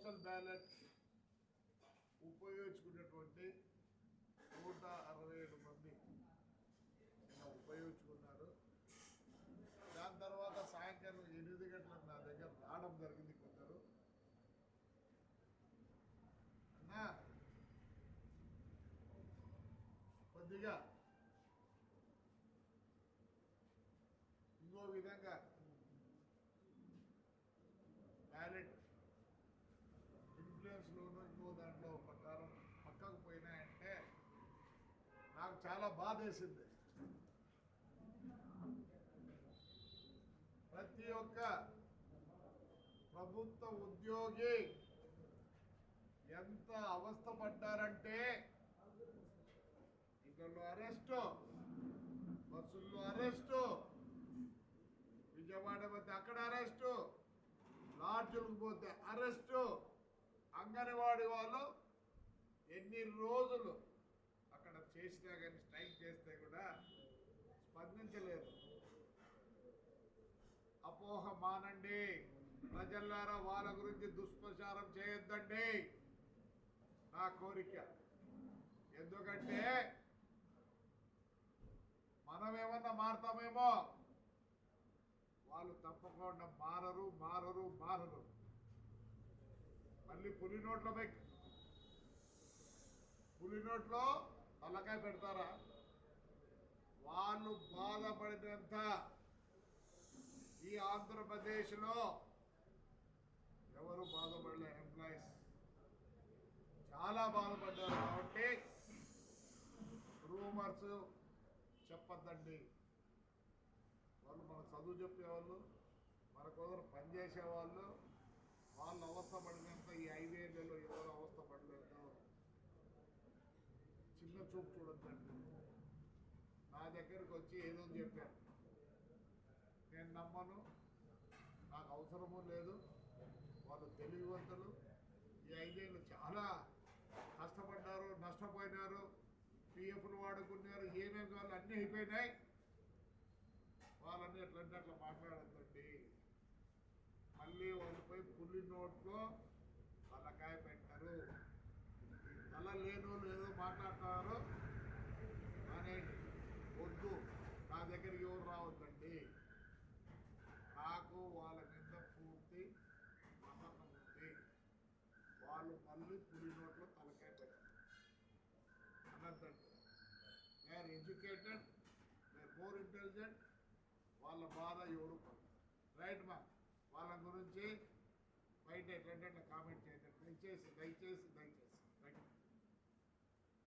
Postal ballot ఉపయోగించుకున్నటువంటి 167 మంది ఉపయోగించుకున్నారు. దాని తర్వాత సాయంకాలం 8 గంటలకు నా దగ్గర రావడం జరిగింది కొందరు. అన్నా కొద్దిగా ఇంకో విధంగా బ్యాలెట్ ఇన్ఫ్లుయెన్స్లోనూ ఇంకో దాంట్లో ప్రకారం పక్కకు పోయినాయంటే నాకు చాలా బాధ వేసింది. ప్రతి ఒక్క ప్రభుత్వ ఉద్యోగి ఎంత అవస్థపడ్డారంటే ఇళ్ళలో అరెస్టు, బస్సుల్లో అరెస్టు, విజయవాడ పోతే అక్కడ అరెస్టు, లాడ్జులకు పోతే అరెస్టు. అంగన్వాడీ వాళ్ళు ఎన్ని రోజులు అక్కడ చేసినా కానీ స్ట్రైక్ చేస్తే కూడా స్పందించలేదు. అపోహ మానండి ప్రజలారా, వాళ్ళ గురించి దుష్ప్రచారం చేయొద్దండి నా కోరిక. ఎందుకంటే మనమేమన్నా మారుతామేమో, వాళ్ళు తప్పకుండా మారరు మారరు మారరు. మళ్ళీ పులి నోట్లో తలకాయ పెడతారా? వాళ్ళు బాధపడినంత ఈ ఆంధ్రప్రదేశ్లో ఎవరు బాధపడలే. ఎంప్లాయీస్ చాలా బాధపడ్డారు. కాబట్టి రూమర్స్ చెప్పద్దండి. వాళ్ళు మన చదువు చెప్పేవాళ్ళు, మన కోసం పనిచేసేవాళ్ళు, వాళ్ళు అవస్థ పడినంత ఈ 5 ఏళ్లలో ఎవరు అవస్థ పడలేదు. చిన్న చూపు చూడొద్దండి. నా దగ్గరికి వచ్చి ఏదో చెప్పారు, నేను నమ్మను, నాకు అవసరము లేదు. వాళ్ళు తెలివివంతులు. ఈ 5 ఏళ్ళు చాలా కష్టపడ్డారు, నష్టపోయినారు, పిఎఫ్లు వాడుకున్నారు, ఏమేమి కావాలి అన్నీ అయిపోయినాయి. వాళ్ళని ఎట్లంటే అట్లా మాట్లాడద్దండి. మళ్ళీ వాళ్ళపై పులి నోట్లో తలకాయ పెట్టారు. తల లేనో లేదో మాట్లాడతారు అని వద్దు. నా దగ్గరికి ఎవరు రావద్దండి. నాకు వాళ్ళ మీద పూర్తి నమ్మకం ఉంది. వాళ్ళు మళ్ళీ పులి నోట్లో తలకాయ పెట్టారు అనద్దండి. They are educated, they are more intelligent. వాళ్ళ బాధ ఎవరు రైట్ మా వాళ్ళ గురించి బయట ఎట్లంటే కామెంట్ చేయడం దయచేసి దయచేసి